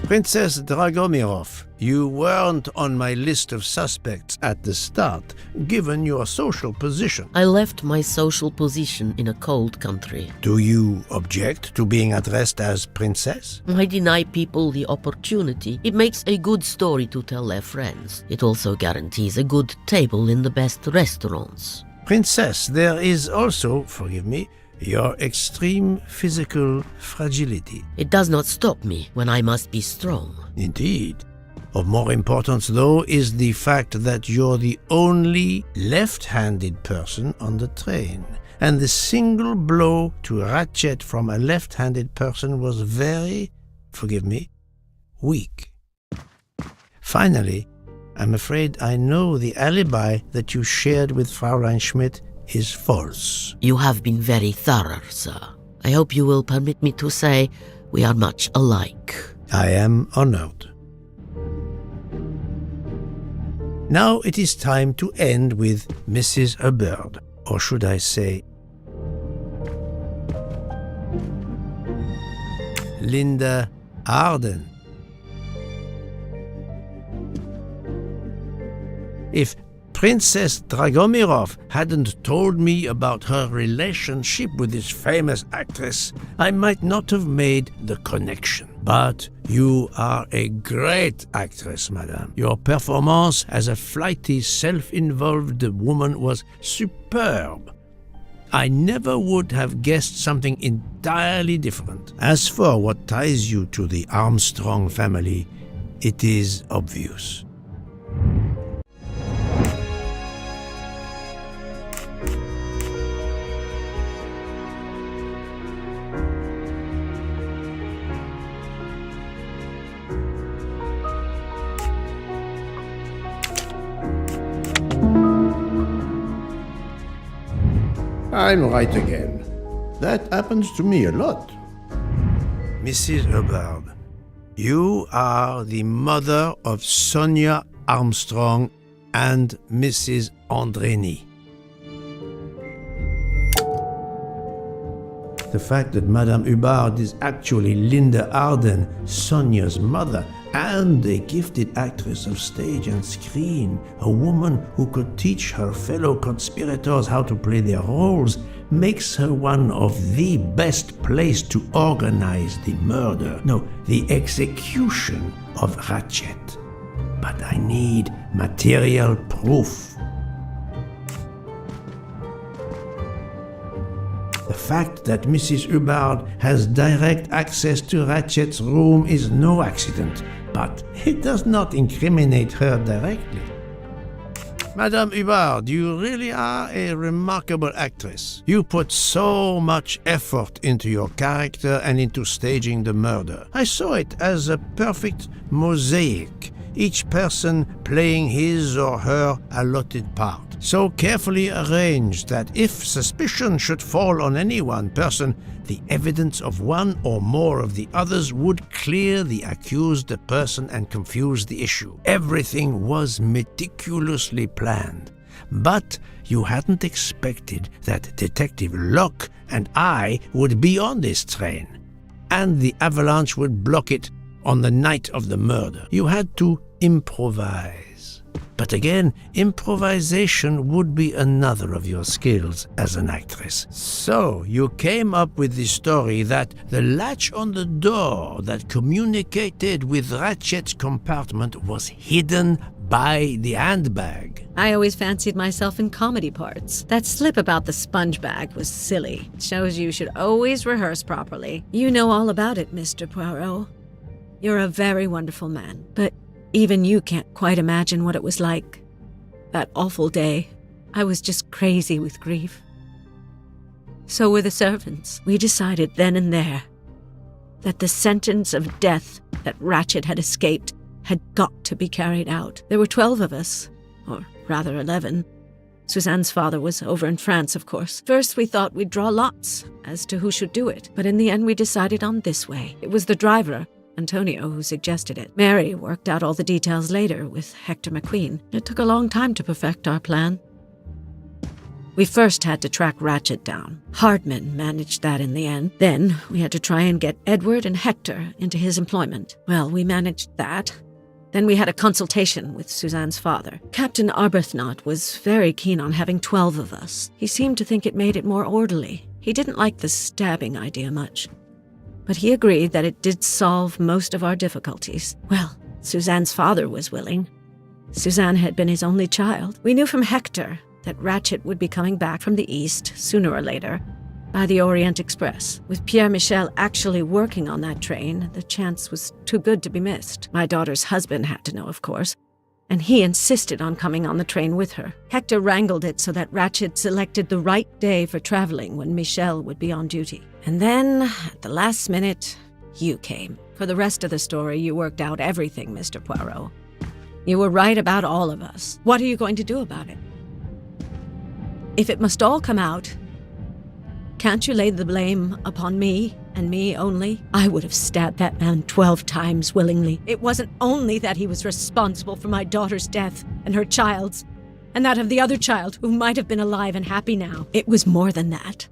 Princess Dragomirov, you weren't on my list of suspects at the start, given your social position. I left my social position in a cold country. Do you object to being addressed as Princess? I deny people the opportunity. It makes a good story to tell their friends. It also guarantees a good table in the best restaurants. Princess, there is also, forgive me, your extreme physical fragility. It does not stop me when I must be strong. Indeed. Of more importance, though, is the fact that you're the only left-handed person on the train. And the single blow to ratchet from a left-handed person was very, forgive me, weak. Finally, I'm afraid I know the alibi that you shared with Fraulein Schmidt is false. You have been very thorough, sir. I hope you will permit me to say we are much alike. I am honored. Now it is time to end with Mrs. Hubbard, or should I say, Linda Arden. If Princess Dragomirov hadn't told me about her relationship with this famous actress, I might not have made the connection. But you are a great actress, madame. Your performance as a flighty, self-involved woman was superb. I never would have guessed something entirely different. As for what ties you to the Armstrong family, it is obvious. I'm right again. That happens to me a lot. Mrs. Hubbard, you are the mother of Sonia Armstrong and Mrs. Andreny. The fact that Madame Hubbard is actually Linda Arden, Sonia's mother, and a gifted actress of stage and screen, a woman who could teach her fellow conspirators how to play their roles, makes her one of the best placed to organize the murder, no, the execution of Ratchet. But I need material proof. The fact that Mrs. Hubbard has direct access to Ratchet's room is no accident, but it does not incriminate her directly. Madame Hubbard, you really are a remarkable actress. You put so much effort into your character and into staging the murder. I saw it as a perfect mosaic, each person playing his or her allotted part, so carefully arranged that if suspicion should fall on any one person, the evidence of one or more of the others would clear the accused person and confuse the issue. Everything was meticulously planned. But you hadn't expected that Detective Locke and I would be on this train, and the avalanche would block it on the night of the murder. You had to improvise. But again, improvisation would be another of your skills as an actress. So you came up with the story that the latch on the door that communicated with Ratchet's compartment was hidden by the handbag. I always fancied myself in comedy parts. That slip about the sponge bag was silly. It shows you should always rehearse properly. You know all about it, Mr. Poirot. You're a very wonderful man, but even you can't quite imagine what it was like. That awful day, I was just crazy with grief. So were the servants. We decided then and there that the sentence of death that Ratchet had escaped had got to be carried out. There were 12 of us, or rather 11. Suzanne's father was over in France, of course. First, we thought we'd draw lots as to who should do it, but in the end we decided on this way. It was the driver, Antonio, who suggested it. Mary worked out all the details later with Hector McQueen. It took a long time to perfect our plan. We first had to track Ratchet down. Hardman managed that in the end. Then we had to try and get Edward and Hector into his employment. Well, we managed that. Then we had a consultation with Suzanne's father. Captain Arbuthnot was very keen on having 12 of us. He seemed to think it made it more orderly. He didn't like the stabbing idea much, but he agreed that it did solve most of our difficulties. Well, Suzanne's father was willing. Suzanne had been his only child. We knew from Hector that Ratchet would be coming back from the east sooner or later by the Orient Express. With Pierre Michel actually working on that train, the chance was too good to be missed. My daughter's husband had to know, of course, and he insisted on coming on the train with her. Hector wrangled it so that Ratchet selected the right day for traveling when Michel would be on duty. And then, at the last minute, you came. For the rest of the story, you worked out everything, Mr. Poirot. You were right about all of us. What are you going to do about it? If it must all come out, can't you lay the blame upon me and me only? I would have stabbed that man 12 times willingly. It wasn't only that he was responsible for my daughter's death and her child's, and that of the other child who might have been alive and happy now. It was more than that.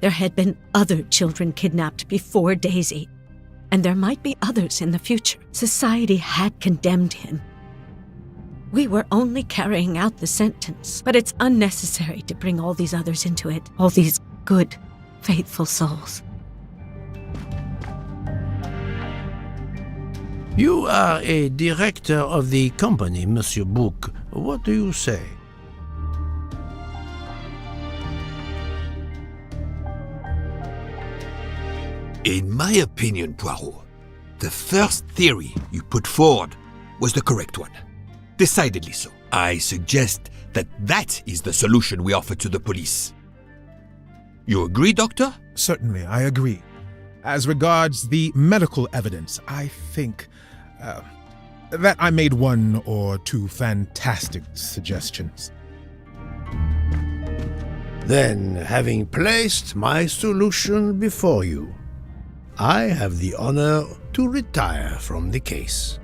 There had been other children kidnapped before Daisy, and there might be others in the future. Society had condemned him. We were only carrying out the sentence, but it's unnecessary to bring all these others into it, all these good, faithful souls. You are a director of the company, Monsieur Bouc. What do you say? In my opinion, Poirot, the first theory you put forward was the correct one. Decidedly so. I suggest that that is the solution we offer to the police. You agree, Doctor? Certainly, I agree. As regards the medical evidence, I think that I made one or two fantastic suggestions. Then, having placed my solution before you, I have the honor to retire from the case.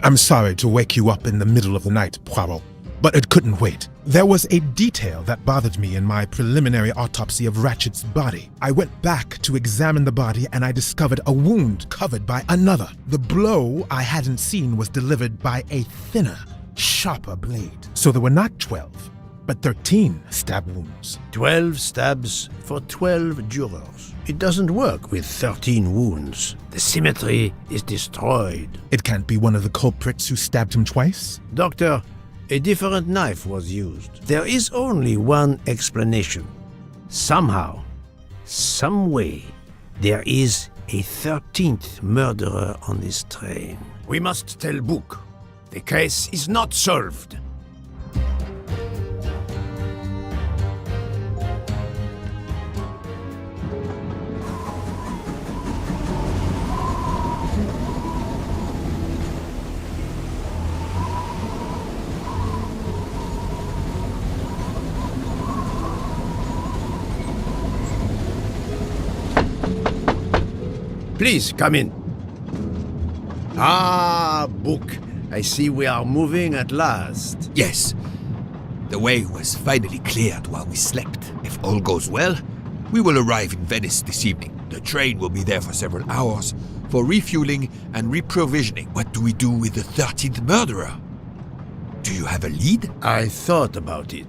I'm sorry to wake you up in the middle of the night, Poirot, but it couldn't wait. There was a detail that bothered me in my preliminary autopsy of Ratchet's body. I went back to examine the body and I discovered a wound covered by another. The blow I hadn't seen was delivered by a thinner, sharper blade. So there were not 12, but 13 stab wounds. 12 stabs for 12 jurors. It doesn't work with 13 wounds. The symmetry is destroyed. It can't be one of the culprits who stabbed him twice? Doctor, a different knife was used. There is only one explanation. Somehow, some way, there is a 13th murderer on this train. We must tell Book. The case is not solved. Please, come in. Ah, Book. I see we are moving at last. Yes. The way was finally cleared while we slept. If all goes well, we will arrive in Venice this evening. The train will be there for several hours for refueling and reprovisioning. What do we do with the 13th murderer? Do you have a lead? I thought about it.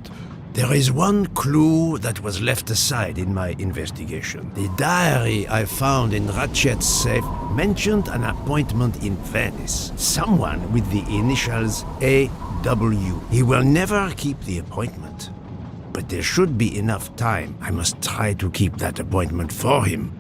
There is one clue that was left aside in my investigation. The diary I found in Ratchet's safe mentioned an appointment in Venice. Someone with the initials A.W. He will never keep the appointment. But there should be enough time. I must try to keep that appointment for him.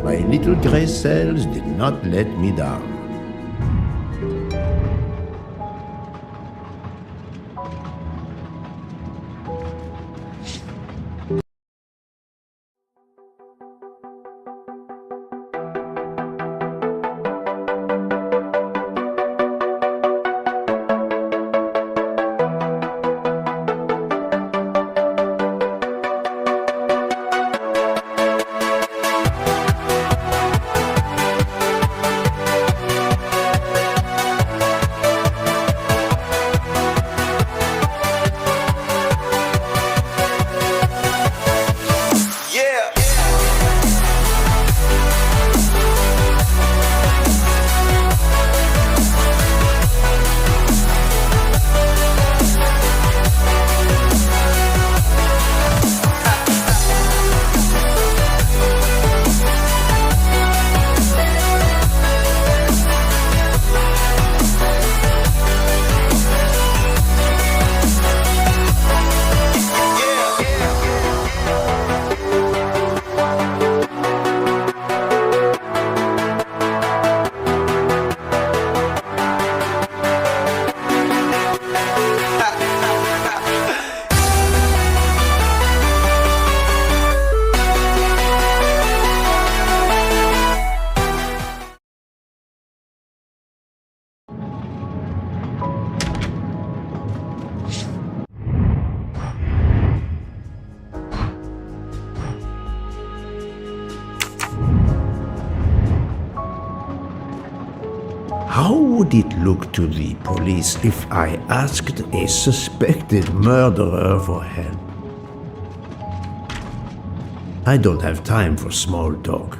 My little gray cells did not let me down. How would it look to the police if I asked a suspected murderer for help? I don't have time for small talk.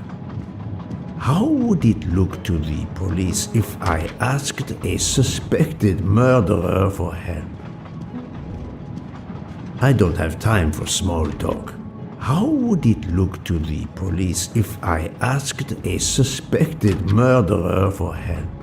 How would it look to the police if I asked a suspected murderer for help? I don't have time for small talk. How would it look to the police if I asked a suspected murderer for help?